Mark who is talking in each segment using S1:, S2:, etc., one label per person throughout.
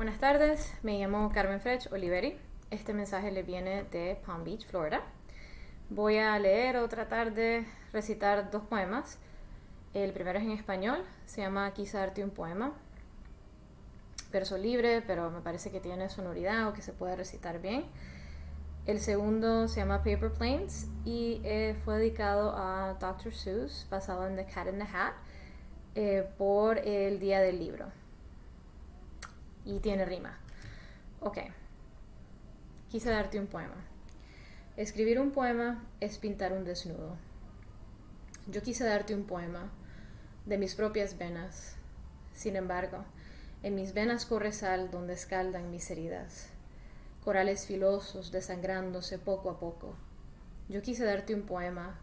S1: Buenas tardes, me llamo Carmen Frech Oliveri. Este mensaje le viene de Palm Beach, Florida. Voy a leer o tratar de recitar dos poemas. El primero es en español, se llama Quise darte un poema. Verso libre, pero me parece que tiene sonoridad o que se puede recitar bien. El segundo se llama Paper Planes y fue dedicado a Dr. Seuss, basado en The Cat in the Hat, por el Día del Libro. Y tiene rima. Ok. Quise darte un poema. Escribir un poema es pintar un desnudo. Yo quise darte un poema de mis propias venas. Sin embargo, en mis venas corre sal donde escaldan mis heridas. Corales filosos desangrándose poco a poco. Yo quise darte un poema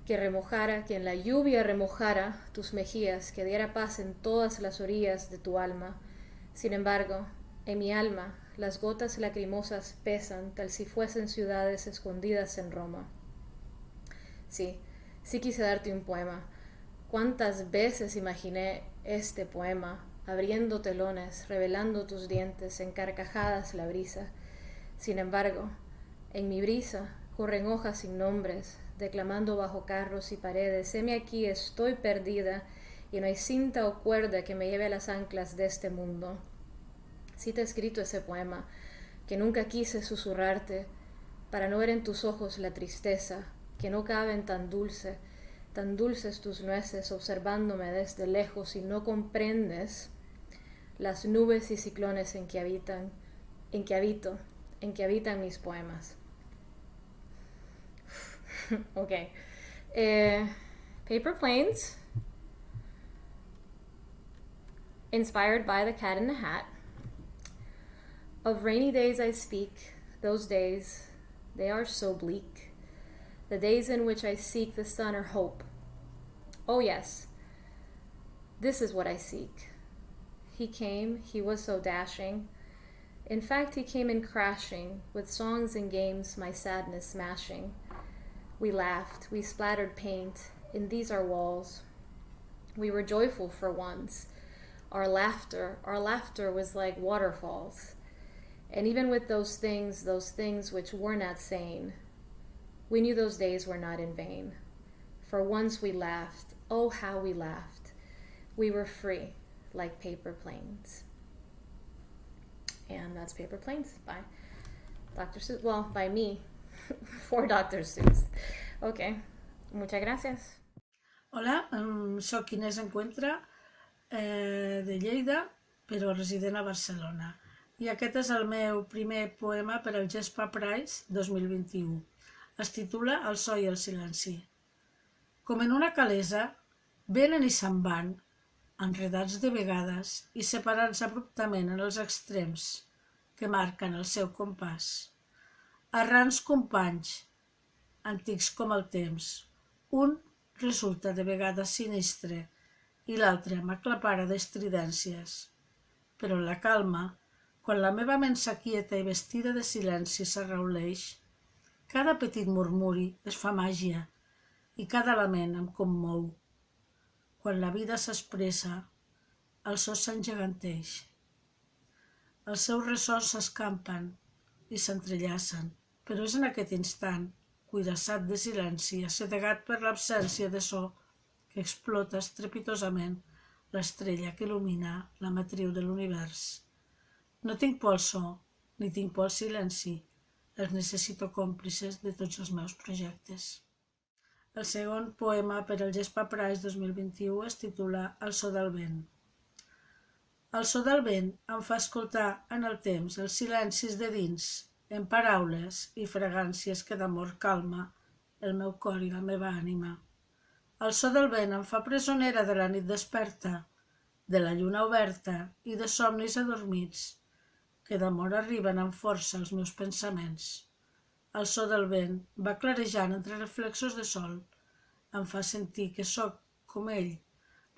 S1: que remojara, que en la lluvia remojara tus mejillas, que diera paz en todas las orillas de tu alma. Sin embargo, en mi alma las gotas lacrimosas pesan tal si fuesen ciudades escondidas en Roma. Sí, sí quise darte un poema. ¿Cuántas veces imaginé este poema, abriendo telones, revelando tus dientes, en carcajadas la brisa? Sin embargo, en mi brisa corren hojas sin nombres, declamando bajo carros y paredes. Heme aquí, estoy perdida, y no hay cinta o cuerda que me lleve a las anclas de este mundo. Sí te he escrito ese poema, que nunca quise susurrarte, para no ver en tus ojos la tristeza, que no caben tan dulces tus nueces, observándome desde lejos y no comprendes las nubes y ciclones en que habito, en que habitan mis poemas. Ok. Paper Planes, inspired by The Cat in the Hat. Of rainy days I speak, those days, they are so bleak. The days in which I seek the sun or hope. Oh yes, this is what I seek. He came, he was so dashing. In fact, he came in crashing, with songs and games my sadness smashing. We laughed, we splattered paint, in these our walls. We were joyful for once. Our laughter was like waterfalls. And even with those things which were not sane, we knew those days were not in vain. For once we laughed, oh how we laughed. We were free, like paper planes. And that's Paper Planes by Dr. Seuss. Well, by me, for Dr. Seuss. Ok, muchas gracias.
S2: Hola, soc Inés Encuentra, de Lleida, però resident a Barcelona. I aquest és el meu primer poema per al Gespa Prize 2021. Es titula El so i el silenci. Com en una calesa, venen i se'n van, enredats de vegades i separats abruptament en els extrems que marquen el seu compàs. Errants companys, antics com el temps, un resulta de vegades sinistre i l'altre m'aclapara d'estridències. Però en la calma, quan la meva ment s'aquieta i vestida de silenci s'arrauleix, cada petit murmuri es fa màgia i cada lament em commou. Quan la vida s'expressa, els sos s'engeganteix. Els seus ressons s'escampen i s'entrellacen, però és en aquest instant, cuirassat de silenci, assedegat per l'absència de so, que explota estrepitosament l'estrella que il·lumina la matriu de l'univers. No tinc por al so, ni tinc por al silenci. Els necessito còmplices de tots els meus projectes. El segon poema per al Gespa Prize 2021 es titula El so del vent. El so del vent em fa escoltar en el temps els silencis de dins, en paraules i fragàncies que d'amor calma el meu cor i la meva ànima. El so del vent em fa presonera de la nit desperta, de la lluna oberta i de somnis adormits, que d'amor arriben amb força als meus pensaments. El so del vent va clarejant entre reflexos de sol, em fa sentir que sóc com ell,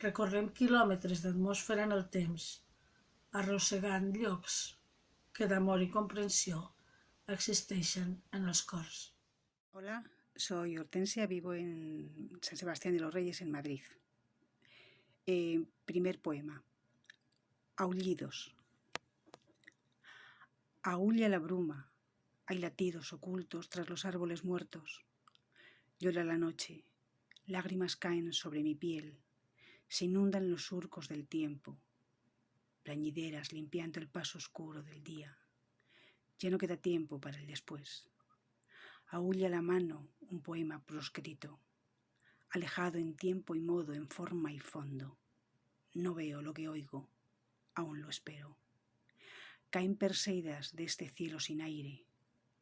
S2: recorrent quilòmetres d'atmosfera en el temps, arrossegant llocs que d'amor i comprensió existeixen en els cors.
S3: Hola, soy Hortensia, vivo en San Sebastián de los Reyes, en Madrid. Primer poema. Aullidos. Aúlla la bruma, hay latidos ocultos tras los árboles muertos. Llora la noche, lágrimas caen sobre mi piel, se inundan los surcos del tiempo, plañideras limpiando el paso oscuro del día. Ya no queda tiempo para el después. Aúlla la mano un poema proscrito, alejado en tiempo y modo, en forma y fondo. No veo lo que oigo, aún lo espero. Caen perseidas de este cielo sin aire,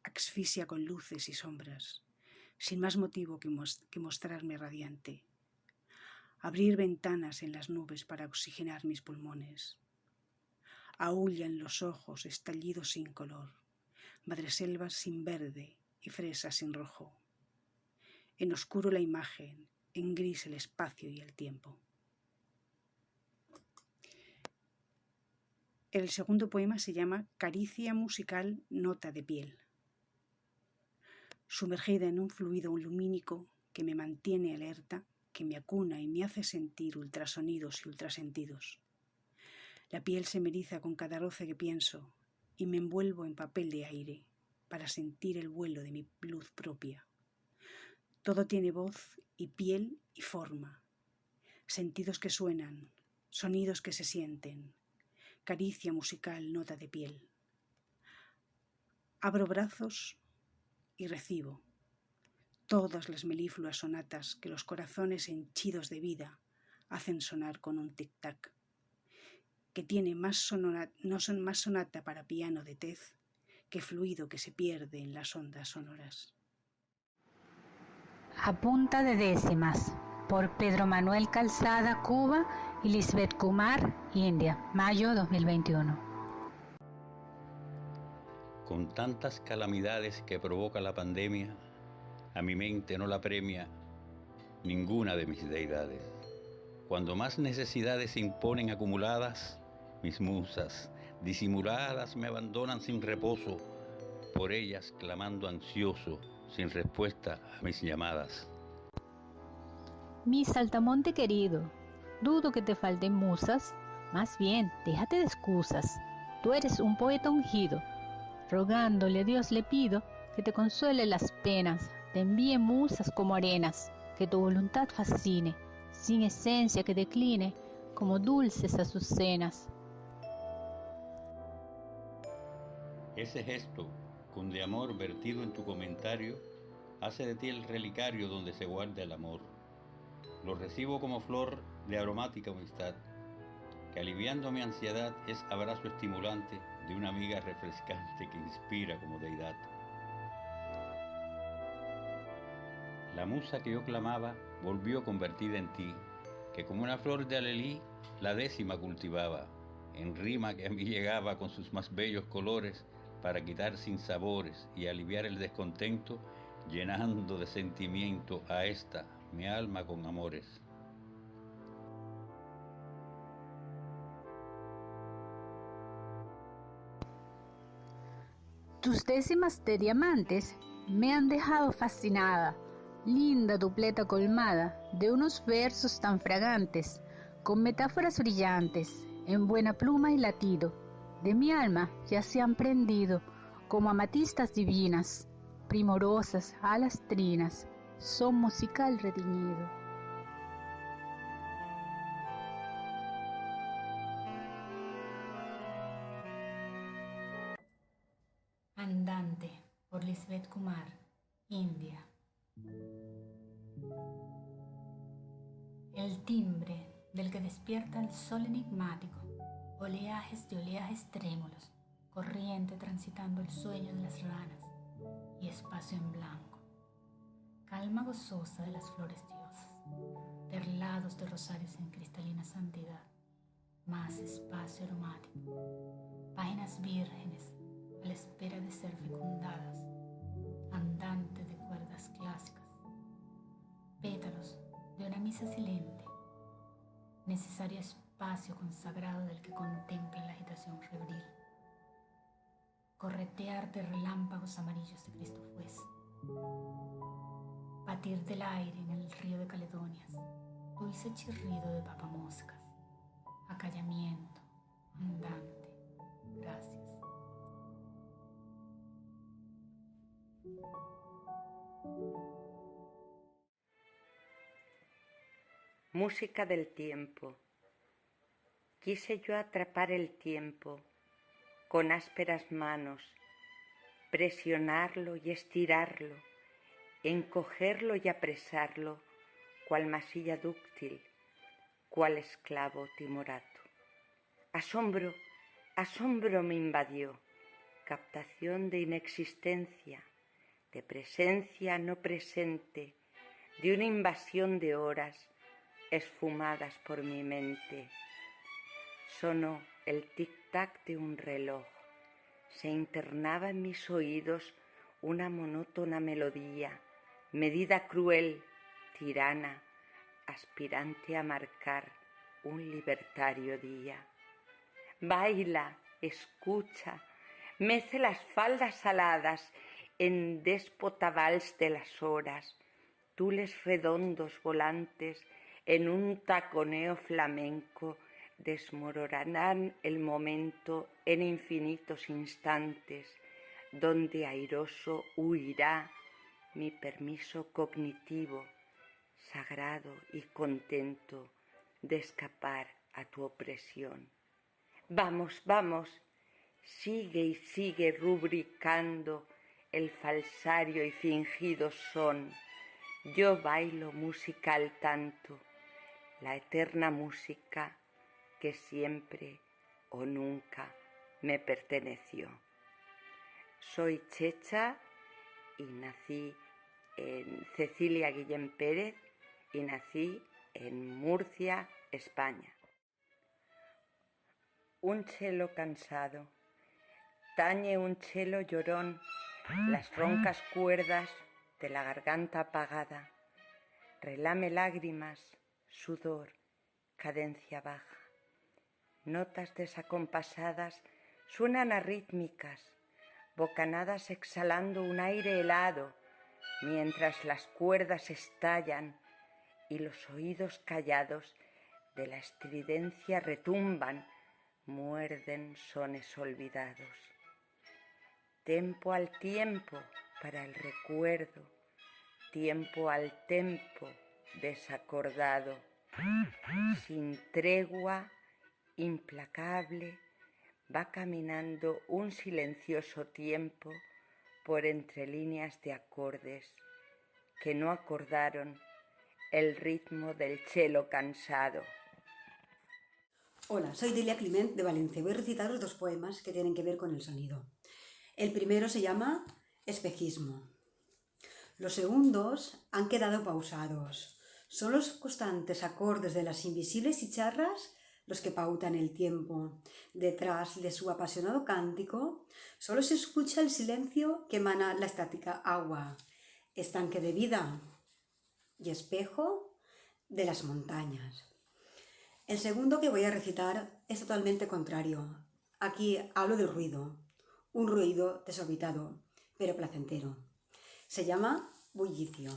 S3: asfixia con luces y sombras, sin más motivo que mostrarme radiante. Abrir ventanas en las nubes para oxigenar mis pulmones. Aúllan los ojos estallidos sin color, madreselvas sin verde y fresas sin rojo. En oscuro la imagen, en gris el espacio y el tiempo. El segundo poema se llama Caricia musical, nota de piel. Sumergida en un fluido lumínico que me mantiene alerta, que me acuna y me hace sentir ultrasonidos y ultrasentidos. La piel se me eriza con cada roce que pienso y me envuelvo en papel de aire para sentir el vuelo de mi luz propia. Todo tiene voz y piel y forma, sentidos que suenan, sonidos que se sienten, caricia musical, nota de piel. Abro brazos y recibo todas las melifluas sonatas que los corazones henchidos de vida hacen sonar con un tic-tac, que tiene no son más sonata para piano de tez que fluido que se pierde en las ondas sonoras.
S4: A punta de décimas, por Pedro Manuel Calzada, Cuba, y Lisbeth Kumar, India, mayo 2021.
S5: Con tantas calamidades que provoca la pandemia, a mi mente no la premia ninguna de mis deidades. Cuando más necesidades se imponen acumuladas, mis musas, disimuladas, me abandonan sin reposo, por ellas clamando ansioso, sin respuesta a mis llamadas.
S4: Mi saltamonte querido, dudo que te falten musas, más bien, déjate de excusas. Tú eres un poeta ungido, rogándole a Dios le pido que te consuele las penas, te envíe musas como arenas, que tu voluntad fascine, sin esencia que decline, como dulces azucenas.
S5: Ese gesto, con de amor vertido en tu comentario, hace de ti el relicario donde se guarda el amor. Lo recibo como flor de aromática amistad, que aliviando mi ansiedad es abrazo estimulante de una amiga refrescante que inspira como deidad. La musa que yo clamaba volvió convertida en ti, que como una flor de alelí la décima cultivaba, en rima que a mí llegaba con sus más bellos colores para quitar sinsabores y aliviar el descontento, llenando de sentimiento a esta, mi alma con amores.
S4: Tus décimas de diamantes me han dejado fascinada, linda dupleta colmada de unos versos tan fragantes, con metáforas brillantes, en buena pluma y latido, de mi alma ya se han prendido, como amatistas divinas, primorosas alas trinas, son musical redimido. Andante, por Lisbeth Kumar, India. El timbre del que despierta el sol enigmático, oleajes de oleajes trémulos, corriente transitando el sueño de las ranas y espacio en blanco, calma gozosa de las flores diosas, perlados de rosarios en cristalina santidad, más espacio aromático, páginas vírgenes a la espera de ser fecundadas, andante de cuerdas clásicas, pétalos de una misa silente, necesario espacio consagrado del que contempla la agitación febril, corretear de relámpagos amarillos de Cristo fuese, batir del aire en el río de Caledonias, dulce chirrido de papamoscas, acallamiento, andante, gracias.
S6: Música del tiempo. Quise yo atrapar el tiempo con ásperas manos, presionarlo y estirarlo, encogerlo y apresarlo, cual masilla dúctil, cual esclavo timorato. Asombro, asombro me invadió, captación de inexistencia, de presencia no presente, de una invasión de horas esfumadas por mi mente. Sonó el tic-tac de un reloj, se internaba en mis oídos una monótona melodía, medida cruel, tirana, aspirante a marcar un libertario día. Baila, escucha, mece las faldas aladas en déspota vals de las horas, tules redondos volantes en un taconeo flamenco desmoronarán el momento en infinitos instantes, donde airoso huirá mi permiso cognitivo, sagrado y contento de escapar a tu opresión. Vamos, vamos, sigue y sigue rubricando el falsario y fingido son. Yo bailo música al tanto, la eterna música que siempre o nunca me perteneció. Soy checha y nací en Cecilia Guillén Pérez y nací en Murcia, España. Un chelo cansado, tañe un chelo llorón las roncas cuerdas de la garganta apagada, relame lágrimas, sudor, cadencia baja. Notas desacompasadas suenan arrítmicas, bocanadas exhalando un aire helado, mientras las cuerdas estallan y los oídos callados de la estridencia retumban, muerden sones olvidados. Tempo al tiempo para el recuerdo, tiempo al tempo desacordado, sin tregua, implacable, va caminando un silencioso tiempo por entre líneas de acordes que no acordaron el ritmo del chelo cansado.
S7: Hola, soy Delia Climent de Valencia. Voy a recitaros dos poemas que tienen que ver con el sonido. El primero se llama Espejismo. Los segundos han quedado pausados. Son los constantes acordes de las invisibles chicharras los que pautan el tiempo. Detrás de su apasionado cántico solo se escucha el silencio que emana la estática agua, estanque de vida y espejo de las montañas. El segundo que voy a recitar es totalmente contrario. Aquí hablo del ruido, un ruido desorbitado, pero placentero. Se llama bullicio.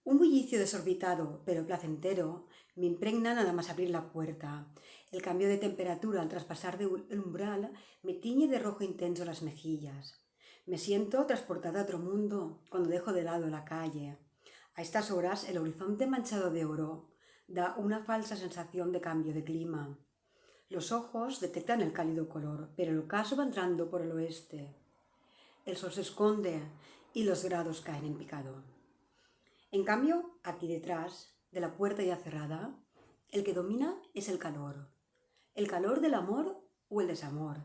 S7: Un bullicio desorbitado, pero placentero, me impregna nada más abrir la puerta. El cambio de temperatura al traspasar el umbral me tiñe de rojo intenso las mejillas. Me siento transportada a otro mundo cuando dejo de lado la calle. A estas horas el horizonte manchado de oro da una falsa sensación de cambio de clima. Los ojos detectan el cálido color, pero el ocaso va entrando por el oeste. El sol se esconde y los grados caen en picado. En cambio, aquí detrás de la puerta ya cerrada, el que domina es el calor del amor o el desamor,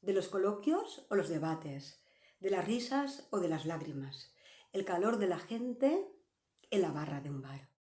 S7: de los coloquios o los debates, de las risas o de las lágrimas, el calor de la gente en la barra de un bar.